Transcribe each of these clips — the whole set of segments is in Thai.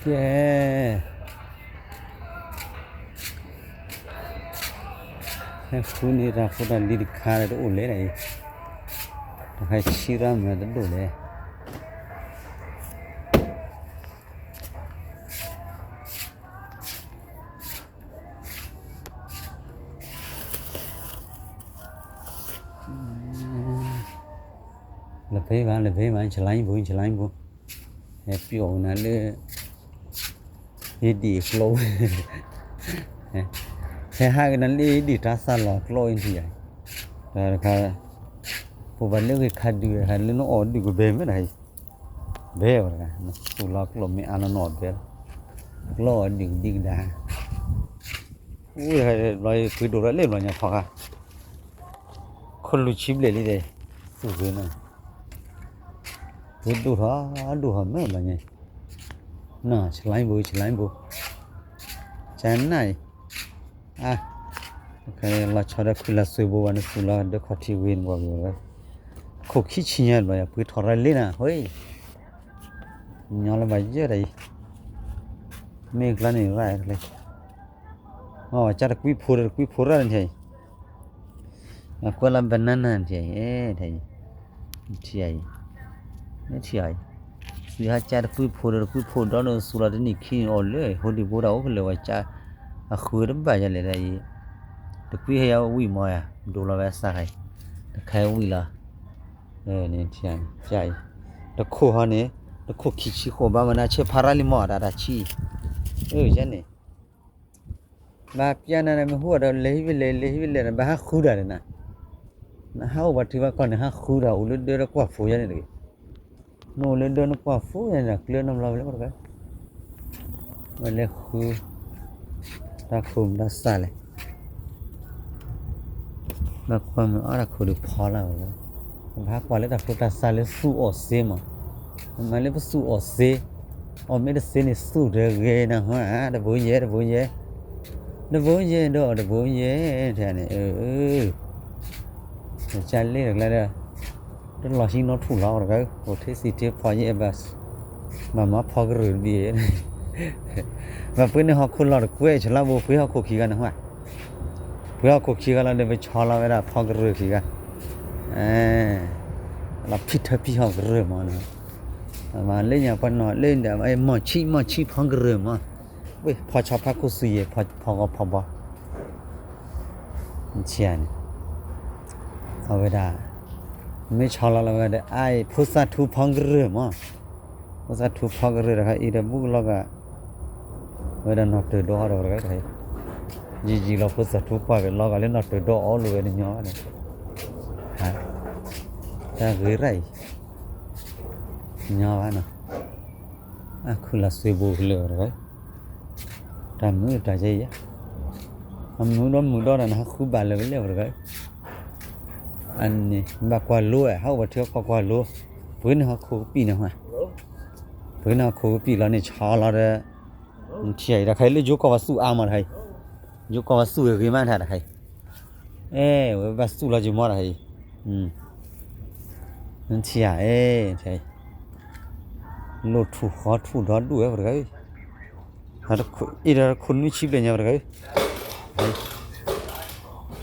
แกให้คุณนี่ราฟุตอันดีดิคาร์ดโอเล่ไหนให้ชีรามันดันดูเลยละเพย์มาฉลายบุแฮปปี้โอนั่นเลยเฮดีฟลว์แค่ห้ากันนั่นเลยดีทัศน์หลอกลอยที่ใหญ่แต่ค่ะผู้บรรลุกิจขัดดูขัดเล่นน้องอดดูก็เบไม่ได้เบ้อะไรกันสุลากลมไม่อ่านนอดเบ้ลอยดึงดึงได้อุ้ยลอยคุยดูแล้วเล่นอะไรเนี่ยพอค่ะคนรู้ชิบเลยนี่เลยสุดเลยนะดูหาไม่อะไรเนี่ยน่าฉลายบุจันไหนอ่ะโอเคเราชอบได้คุยละสวยบัวนี่คุยละเด็กขอที่วินบัวอยู่เลยคุกขี้เชี่ยเลยอ่ะพูดทอร์เรลลี่นะเฮ้ยย้อนละไปเยอะเลยเมฆละนี่ไรเลยอ๋อจัดคุยพูดอะไรใช่คุยละเป็นนั่นใช่ใช่ใช่สุดท้ายจัดคุยพูดตอนนั้นสุราษฎร์นี่ขี้อ่อนเลยคนที่พูดเอาไปเลยว่าจัดคุยเรื่องไปจะเลยแต่คุยให้เอาวิ่งมาอ่ะดูแลแบบสักให้ใครวิ่งละเนี่ยใช่แต่คู่ฮะเนี่ยแต่คู่ขี้ชี้คู่บ้ามันน่าเชื่อพาราลิมอดอะไรชี้ใช่เนี่ยมาพี่นั่นน่ะมันหัวเราเลยนะบ้าคู่ได้เลยนะฮะว่าที่ว่าก่อนฮะคู่ได้อุลุเดือดกว่าฟูยันเลยโน่เลยเดือดกว่าฟูยันนะเคลื่อนน้ำเราเลยก็ได้มันเลยคู่ตาคุมตาสาเลยมาความอะไรคู่ดูพอแล้วเลยพักว่าเลยตาคุมตาสาเลยสู้ออเซมามันเลยไปสู้ออเซไม่ได้เซนี่สู้เรื่องนะฮะเดี๋ยวบุญเย่เดี๋ยวบุญเย่แทนนี่จะเล่นอะไรเด้อต้องรอชิงโน้ตถูกแล้วหรอครับโอ้เทสิเทพอยี่บัสมาพอกระดือดีมาเพื่อนเขาคุณรอกุ้ยฉลาบุเพื่อเขาคุกขี้กันนะฮะเพื่อเขาคุกขี้กันแล้วเดี๋ยวไปชอเราเวลาพอกระดือขี้กันเราพิษเขากระดือมานะมาเล่นอย่างปนนอเล่นแต่ไอ้หมอชีพองกระดือมาเว้ยพอชอบพักกุศลพอก็พอบ่เชียนเอาไว้ได้ไม่ชอบเราก็ได้ไอ้พุทธทูพังกระดือมาพุทธทูพังกระดือนะครับอีเดบุกเราก็เวลานอตเตอร์ดอเราก็ได้จีเราพุทธทูพังกันเราก็เล่นนอตเตอร์ดอเอาเลยนี่เนาะฮะแต่เรื่อยเนาะนะคุณละสวยบุกเลยนะครับทำมือตาใจยะมือดอนะคู่บาลเลยนะครับอันนี้บากว่ารู้เขาว่าเที่ยวกว่ารู้เพื่อนเขาคู่ปีนะฮะเพื่อนเขาคู่ปีแล้วเนี่ยชาเราเลยเที่ยวแต่ใครเลยยุกว่าสู้อามาให้ยุกว่าสู้ยังไงมาท่าให้ว่าสู้เราจะมาให้นั่นเที่ยวใช่โลดถูกขอถูกร้อนด้วยนะครับฮะอีเรื่องคนนี้ชิบเลยเนี่ยนะครั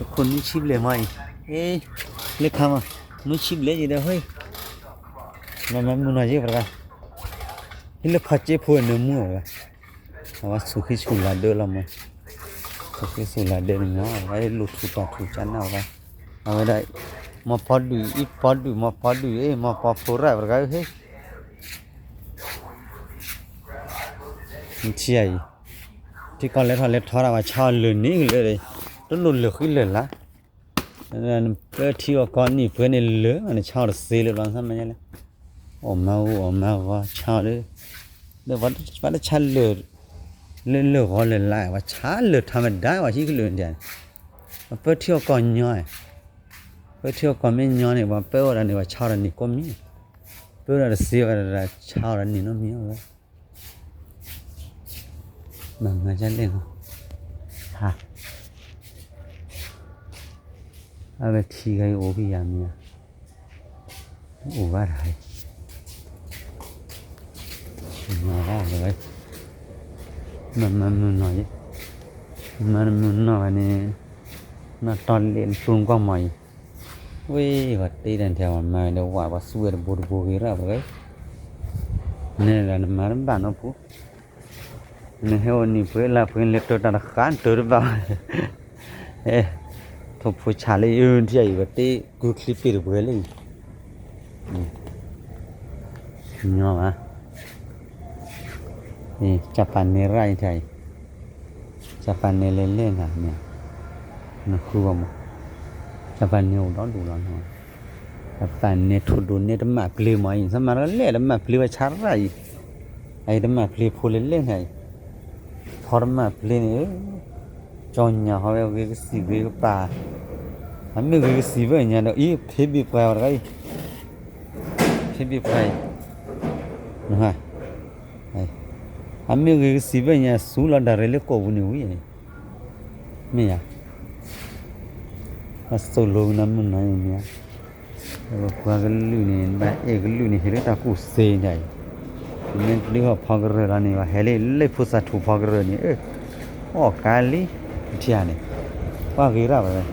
บคนนี้ชิบเลยไหมเล็กขมานู้ชิบเลยจีเด้อเฮ้ยมันมุนอะไรกันฮิลพัชเจพูดเนื้อมือกันว่าสุขีสุลาเดินละมั้งสุขีสุลาเดินเนาะไอ้ลุดถูกจันเอาไปเอาไว้ได้มาพอดูมาพอดูมาพอฟูระกันเฮ้ยเชี่ยที่ก่อนเล็ดทอดมาชาลืนนี่เลยต้องลุนเหลือขึ้นเลยละเพื่อที่ว่าก่อนนี่เพื่อนนี่เหลือมันชาเสียเลยลองทำมันยังไงโอ้มาว่าชาเลยเดี๋ยววันชาเหลือก็เลยไล่ว่าชาเหลือทำมันได้ว่าที่ก็เหลือเดียวเพื่อที่ว่าก่อนย่อยเพื่อที่ว่าก่อนไม่ย่อยเนี่ยว่าเพื่ออะไรเนี่ยว่าชาอันนี้ก็มีเพื่ออะไรเสียอะไรชาอันนี้น้องมีอะไรมันจะเล่นฮะเอาไปทีกันโอ้พี่ยามีโอ้ว่าไรมาว่าเลย มันหน่อยมันหน่อยนี่น่าตอนเรียนสูงกว่าใหม่เว้ยว่าตีเดินแถวมาเดี๋ยวว่าสู้เดี๋ยวบูกีระไปเนี่ยแหละมาเรื่องบ้านเราปุ๊เนี่ยเฮวันนี้เพื่อนละเพื่อนเล็กตัวนั้นขันตัวบ้าทุบผู้ชายเลยยืนที่ไอ้ว่าตีกูคลิปไปดูเพื่อนเลยเนาะนี่จับปันในไร่ใจจับปันในเล่นๆอ่ะเนี่ยนะคือว่าจับปันเนี่ยเราดูแล้วเนาะจับปันเนี่ยทุดูเนี่ยจะมาเพลย์มาอีกสมัยนั้นเล่นมาเพลย์ว่าชาร์ไรไอ้จะมาเพลย์พูดเล่นๆไงพอมาเพลย์เนี่ยจอนเนี่ยเขาเอาไปสีไปก็ป่าอันนี้ก็สีไปเนี่ยเดี๋ยวอีเพย์บีไปอะไรเพย์บีไปนะฮะอันนี้ก็สีไปเนี่ยสูงแล้วดาร์เล่ก็วุ่นวายไม่อะอัศโลน้ำมันไหนเนี่ยเราพากันลุยเนี่ยแบบเอกลุยเนี่ยเรื่องตากูเสียใจเนี่ยเดี๋ยวพักเรื่องนี้ว่าเฮลิเล่พุทธทูพักเรื่องนี้โอ้กาลีที่อันนี้ว่ากี่ราบเลย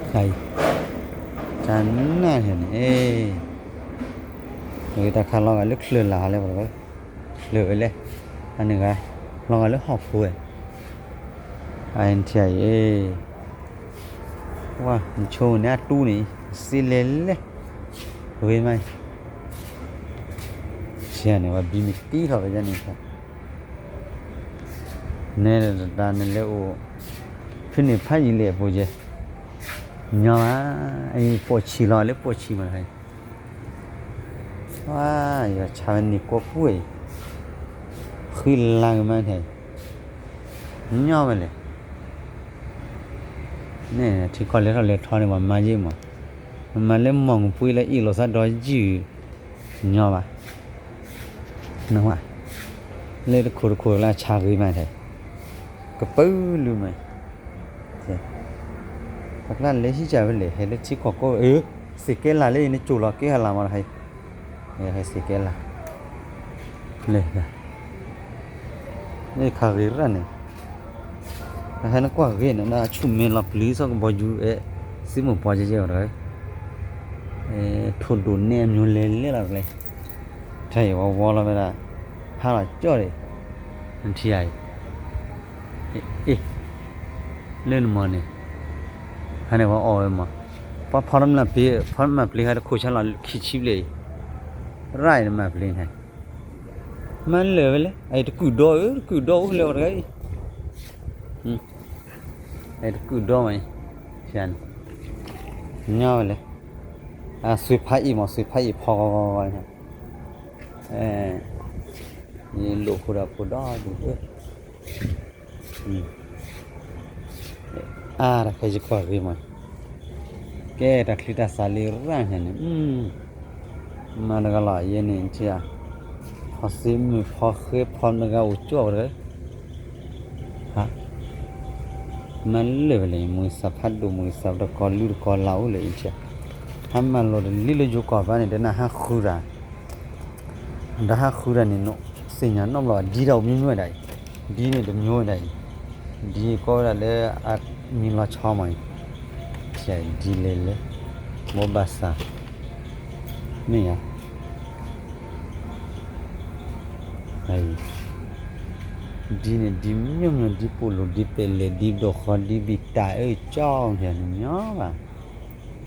ใช่จันน่ะเห็นเดี๋ยวตาข้าลองกันลึกเลื่อนลาเลยบอกว่าเลื่อนเลยอันนี้ไงลองกันลึกหอบป่วยไอ้ที่ว่าโชว์เนี่ยตู้นี่สิเล่เลยเฮ้ยไหมเชื่อเนี่ยว่าบีมิตีเขาไปจะนี่ครับเนี่ยด้านนี้เลยโอ้พี่นี่พายิเล่ปูเจเนาะไอ้ปวดฉี่รอเลยปวดฉี่มาให้ว้าอย่าชาวันนี้ก็ป่วยขึ้นล่างมาให้เนาะไปเลยเนี่ยที่เขาเรียกเราเรียกทอนว่ามาเยี่ยมมาเล่นมองปุ้ยแล้วอีโลซาดอยจีเนาะป่ะเนาะเล่นคุยแล้วชากีมาให้ก็ปื้อรู้ไหมพักนั้นเลยที่จะไปเลยให้เล็กชิคก็สิเกล่าเลยนี่จูหลอกเกล่ามาให้สิเกล่าเลยนี่ขากีรันเนี่ยให้นักว่าเกน่ะชุ่มเมลับลีสก็บอยู่สิมุปอจะเจอเลยทุนดูเนี่ยมันเล่นอะไรเลยใช่ว่าวอลแล้วไม่ได้หาละจ่อเลยมันที่ไอ้เล่นมันเนี่ยฮันเนี่ยว่าอ๋อมาพอมันเพลย์ให้คุยฉันละคิดชิบเลยไรเนี่ยมาเพลย์ให้มันเลยไอ้ตะกุดเลยอะไรไอ้ตะกุดไหมฉันเงาเลยสุดพายพอเนี่ยนี่ลูกคุณเราพูดได้ดูรักให้จะกว่าดีมั้ยแกรักลิตาสาลีร่างเห็นมันก็หล่อเย็นนี่เชียพอซิมพอเคยพอมันก็อุจจาระเลยฮะมันเลยมือสับพัดดูมือสับตะกอลูตะกอเหลาเลยเชียทำมันโหลดลิลจูกว่าเนี่ยเดี๋ยวน่าฮักคูรานี่เนาะสิ่งนั้นน้องหล่อดีเราไม่ได้ดีเนี่ยจะไม่ได้ดีก็เลยมีละชอบไหมใช่ดีเลยโมบาสานี่อ่ะไอ้ดีเนี่ยดีไม่เหมือนดีปูลุดีเปล่ดีดอกคอนดีบิตาจ้องเห็นเนาะป่ะ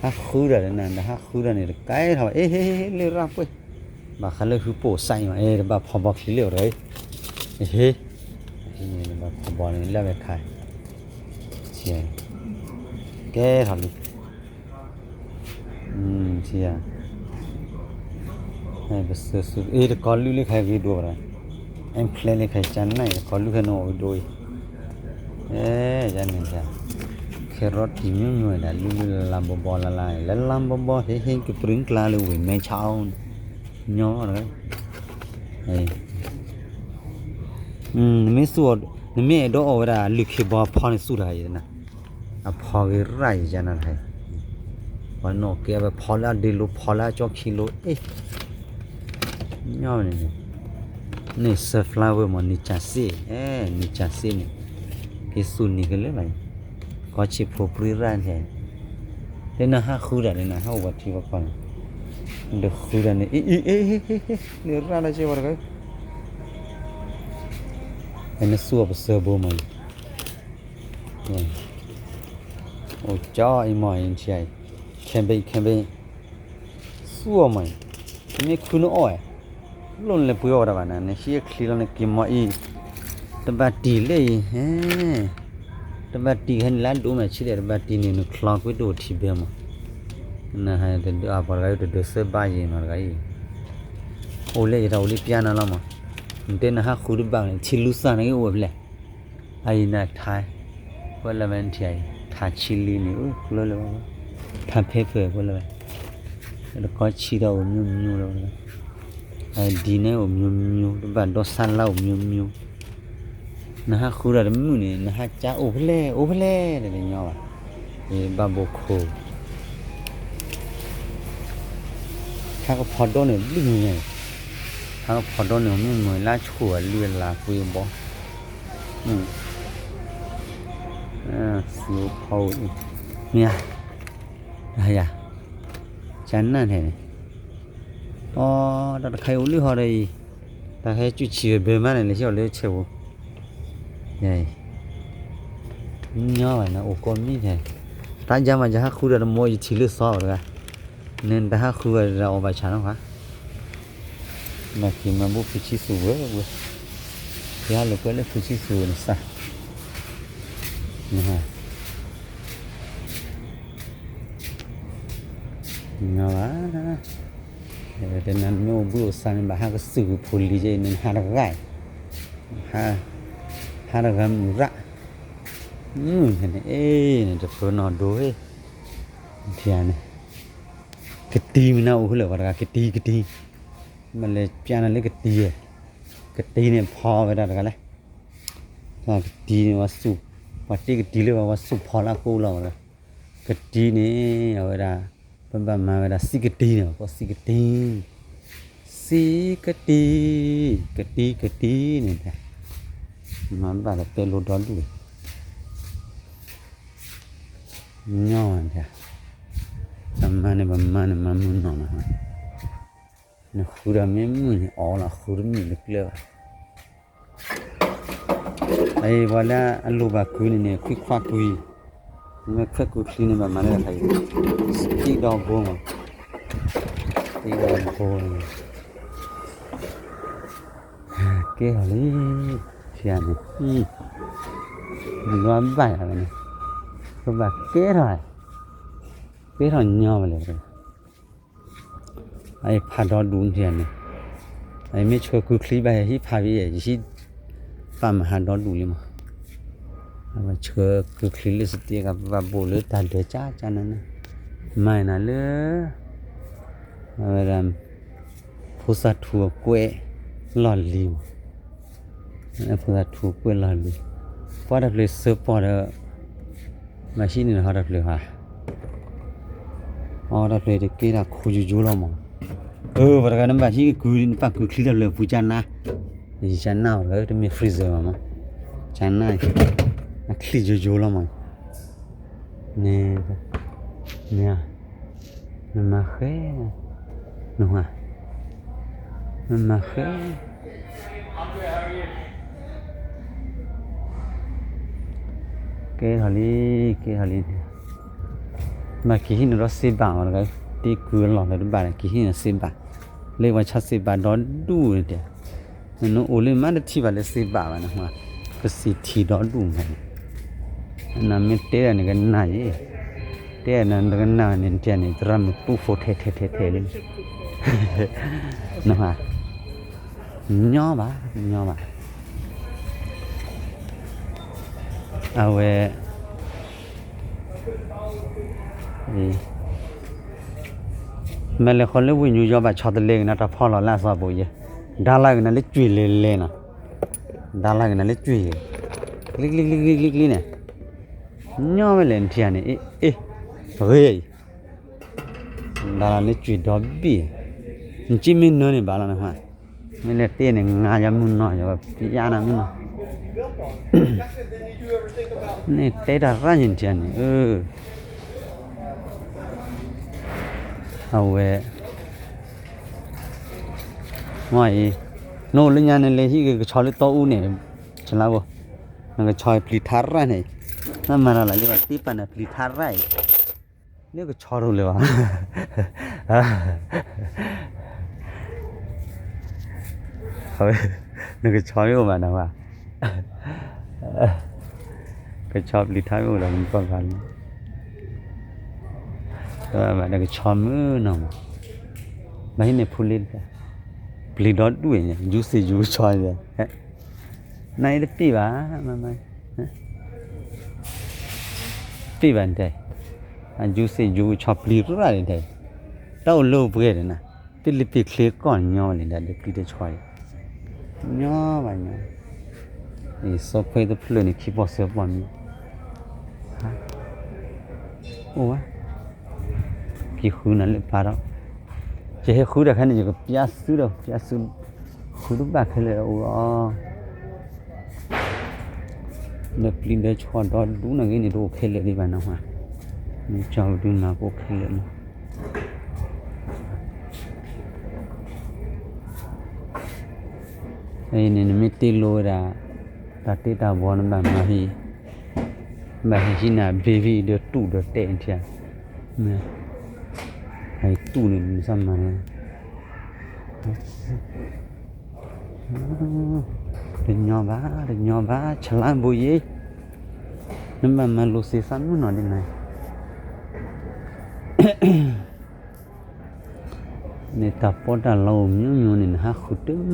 ฮักคูระนั่นนะฮักคูระเนี่ยไกลเท่าเเลยรับไปบ่าเขาเลยคือโปใส่มาบ่าพอบอกขี้เหลวเลยนี่บ่าพอบอกนี่แล้วไปขายเชียแกทำดิเชียให้ไปซื้อคอลลูเลยขายกี่ตัวละเพลเลยขายจานไหนคอลลูแค่โน้ตด้วยจานนี้จ้ะแครอทที่มีได้ลูลัมบอลละแล้วลัมบอเฮ้ยคือปริ้งกลาเลยวิ่งไม่เช้าเนาะเลยไม่สวดไม่ดูเอาเวลาลึกขี้บ่อพอในสุดเลยนะพอกี่ไรจันอะไรวันนอกเกี่ยวกับพอละดิลูพอละจอกคิโลเนาะนี่ นี่ sunflower มันนี่จัสซี่นี่จัสซี่นี่กิสุนี่กันเลยไหมก็ชิบพบริร้านใช่เดี๋ยวนะฮะคูดาเลยนะฮะวัดที่ว่าก่อนเดี๋ยวคูดานี่เดี๋ยวร้านอะไรเจ้าว่ากันอันนี้สัวบเสือโบมันโอ้จ้าไอ้หมอยใช่แค่ไปสัวมันนี่คุณอ้อยล้นเลยปุยออกได้บ้านะเนี่ยชี้คลีแล้วเนี่ยกินมาอีตบตีเลยตบตีเห็นล้านดูมั้ยชี้เลยตบตีนี่นุคลองไปดูที่เบี้ยมั้งนะฮะเดี๋ยวอาบอะไรเดี๋ยวเสือบ้ายีมาอะไรโอ้เลยเราเลยพิจารณาละมั้งเดี๋ยวนะฮะคุยบ้างชิลูซ่านี่โอ้ยเลยไอ้น่ะท้ายว่าละมันที่ไอ้ท้าชิลีนี่โอ้คุยเลยว่าท้าเพเปอร์ว่าละมันแล้วก็ชีเรามิวแล้วဒီနဲ့ကိုမျိုးတပတ်တော့ဆန်လောက်မျိုးနာခူရတဲ့မြူနေနာချာအိုဖလဲတဲ့ညောပါဒီဘဘခိုခါကဖော်တော့နေလူငယ်ခါကဖော်တော့နေမြငွေလာချိုးလွေလာပွေဘောစီဖော်မြာဟာချမ်းနန်းတယ်อ๋อแต่ใครอุ้ยหอเลยแต่ให้จุดเฉียบเบอร์มาเนี่ยเชี่ยวเลยเชี่ยวใหญ่ย่อไปนะโอ้ก้อนนี่ใช่ตาจามาจะหาคู่เดิมมวยชิลซ้อหรือไงเนี่ยแต่หาคู่เราเอาไปชั้นหรอคะมากินมาบุกฟิชิสูเว้ยยาลูกก็เลยฟิชิสูนี่ซะนะฮะย่อวะเดี๋ยวนั้นโน้บุษานบ้าก็สื่อพูดลีเจนึงหาระไรหาระไรมุระเห็นเนี่ยจะเปิดนอนดูเฮ้ยเทียนกตีมันเอาหัวเลยว่าระกตีมันเลยพิจารณาเลยกตีเนี่ยพอไปได้กันเลยกตีเนี่ยว่าสุว่าตีกตีเลยว่าสุพอละกูเราเลยกตีเนี่ยเอาไว้ได้บ้านมาเวลาสิกตีเนี่ยก็สิกตีเนี่ยมันบ้านเราเป็นโลดอนดูย้อนเถอะมาเนี่ยมามุนหน่อยเนี่ยคูดามีมุนอ๋อละคูดมีลึกเลยไอ้วันละอันลูบาคุยเนี่ยคุยคว้าคุยमैं फिर कुछ नहीं मैं माने रखा है स्टीक डॉग बोल के हाली क्या नहीं nó bài là này các bạn kết rồi nhau màเลยไอ้ผ่านดอดูนเทียนเนี่ยไอ้ไม่ช่วยคุยคลิปไปที่พาไปที่ปั๊มหาดอดูเลยมั้งว่าเชื่อคือคลิปสติกับว่าบุรุษตัดเดือจ้านั่นนะไม่น่ะเลยเวลาผู้สัตว์ถูกกล้วยหล่อลิวผู้สัตว์ถูกกล้วยหล่อลิวพอได้เลยเสิร์ฟพอได้มาชิ้นนี้เขาได้เลยค่ะอ๋อได้เลยเด็กกี่ละคุยจู่ๆแล้วมั้งวันนั้นมาที่คุยนี่ฝั่งคุยคลิปเลยผู้จันนะยี่จันน่าเลยจะมีฟรีเซอร์มั้งจันน่าคลีจู่ๆแล้วมั้งเนี่ยมันมาแค่นู่นอ่ะมันมาแค่เกฮาลีมากี่หินรถสิบบาทอะไรกันตีกูหลอกเลยดูบ้านกี่หินสิบบาทเรียกว่าชัดสิบบาทดอดูเนี่ยนั่นโอเลมันที่บ้านเลยสิบบาทนะฮะก็สิที่ดอดูมันนั่นไม่เตะนี่กันน่าจีเตะนั่นกันน่าเนี่ยเจนี่ตรามันปุ๊บโฟเทเลยนะฮะย่อบ่เอาไว้แม่เลยคนเลี้ยงวิญญาณแบบชอบทะเลนะแต่พอเราล่าสัตว์บ่อยดารากันนั่นเลี้ยจุยเลยนะดารากันนั่นเลี้ยจุยลิกเนี่ยย่อไปเลยที่อันนี้เฮ้ยดาราเลี้ยจุยดอบบี้จิมินโน่นี่บ้าแล้วนะฮะ ไม่เล่เต้เนี่ยงานยามุนหน่อยแบบพิจารณามุนหน่อยนี่เต้ดาร้านยังเจนเอาเว้ยว่าอีโน่นเลยงานนี่เลยที่ก็ชอเลยโตอู้เนี่ยฉลาดบ่นั่นก็ชอยผลิตทาร์ไรเนี่ยนั่นมันอะไรเรียกว่าตีปันผลิตทาร์ไรนี่ก็ชอรู้เลยวะเขานี่ก็ชอยอยู่มานะว่าก็ชอบผลิตทาร์อยู่แล้วมันป้องกันก็มันนี่ก็ชอบมือเนาะไม่ให้เนี่ยพูดเล่นผลิตรถด้วยเนี่ยยูสิยูชอยเลยนายได้ปีบ้ามาปีบ้านเด้ยูสิยูชอบผลิตรู้อะไรเด้เราโลภเกินนะผลิตคลิกก่อนย่อเลยนะเด็กผลิตชอยย่อไปย่อนี่สอบไปตัวผลิตนี่คีย์บอร์ดเสียบอลนี่โอ้วะกี่คู่นั่นเลยพาเราจะให้คู่เด็กแค่นี้ก็พิจารณาพิจารณาคู่ทุกแบบเลยโอ้เนี่ยผลิตชอยดอดูนั่งกินดูเคเลยดีบ้านน้องมานี่เจ้าดูน่าโอเคเลยนะไอ้นี่มิติโลระตัดที่ตาบอลแบบมาฮีที่น่ะเบบี้เดือดตู้เดือดเตะเทียเนี่ยไอ้ตู้นี่มันซ้ำมาเนี่ยเดี๋ยวบ้าฉลาดบุยนั่นมันลูซีซันนู่นนี่ไงเนี่ยตาปอดเรามีนี่นะขุดตึ้ง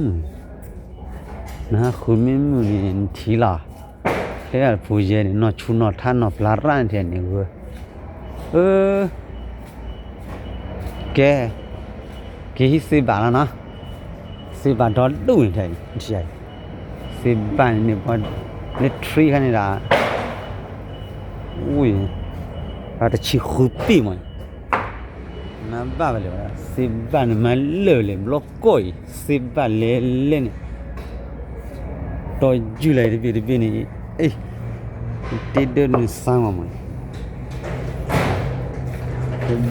นะขุดมีนี่ทีละแค่ผู้ใหญ่เนี่ยนอชูนอท่านนอปลาร้านเทียนนี่แกฮิสิบาลนะสิบาดอลดูนี่ไทยใช่สิบานี่พอเล็ดทรีกันนี่ละอุ้ยอาจจะชิคุปีมั้ยน้ำบ้าไปเลยว่าสิบานี่มันเลยบล็อกก้อยสิบาเล่นี่ตัวจุเลยดินี่เอ้ยติดเดินสร้างมามั้ย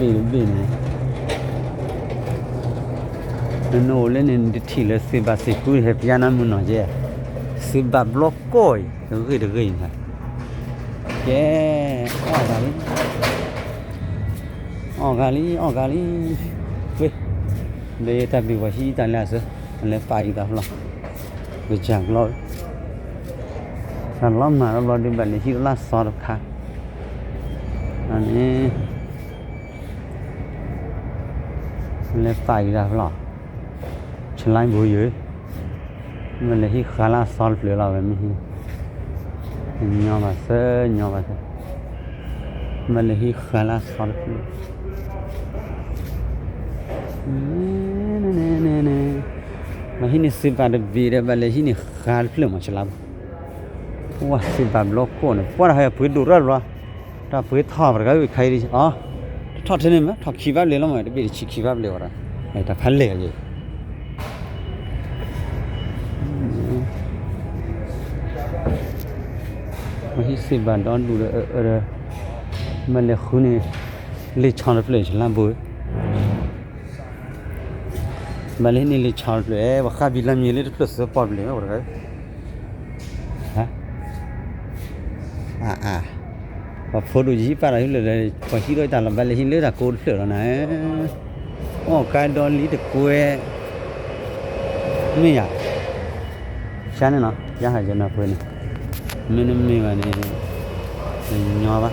ดินี่โน่เล่นนี่ที่เลยสิบาสิคุยให้พิจารณามุนหน่อยเจ้สิบาบล็อกก้อยเดี๋ยวนะแกออกกาลีเว้ยเดี๋ยวแต่บิวว่าฮีตันแล้วสิอันนี้ไปอีกแล้วหรอไปจากเราฉันล้อมมาเราดิบันนี้ฮีล่าซอสค่ะอันนี้อันนี้ไปอีกแล้วหรอฉันไล่บุยเยอะมันเลยฮีข้าล่าซอสเปลือกเราแบบนี้nhỏ mà sơ mà là hi khá là khó nè mà hi ni sipa de vida mà là hi ni khá là mà chả làm wow sipa loco này quá là hay bữa đủ rồi ta bữa thọ vào cái khay đi thọ thế này mà thọ khí vấp lên lắm rồi bị chỉ khí vấp lên rồi này ta phán lệ gì mà hi si bàn đón đủ ở mà là khu này lấy chọn được lấy làm bữa mà lấy này lấy chọn được và khác bị làm nhiều lấy được plus support lấy ở đây hả và photo gì para là còn khi đôi ta làm lấy lấy là code được rồi này cái đó lấy được quê mấy à sáng này nó giá hay cho nó quê này mình mà này nhỏ quá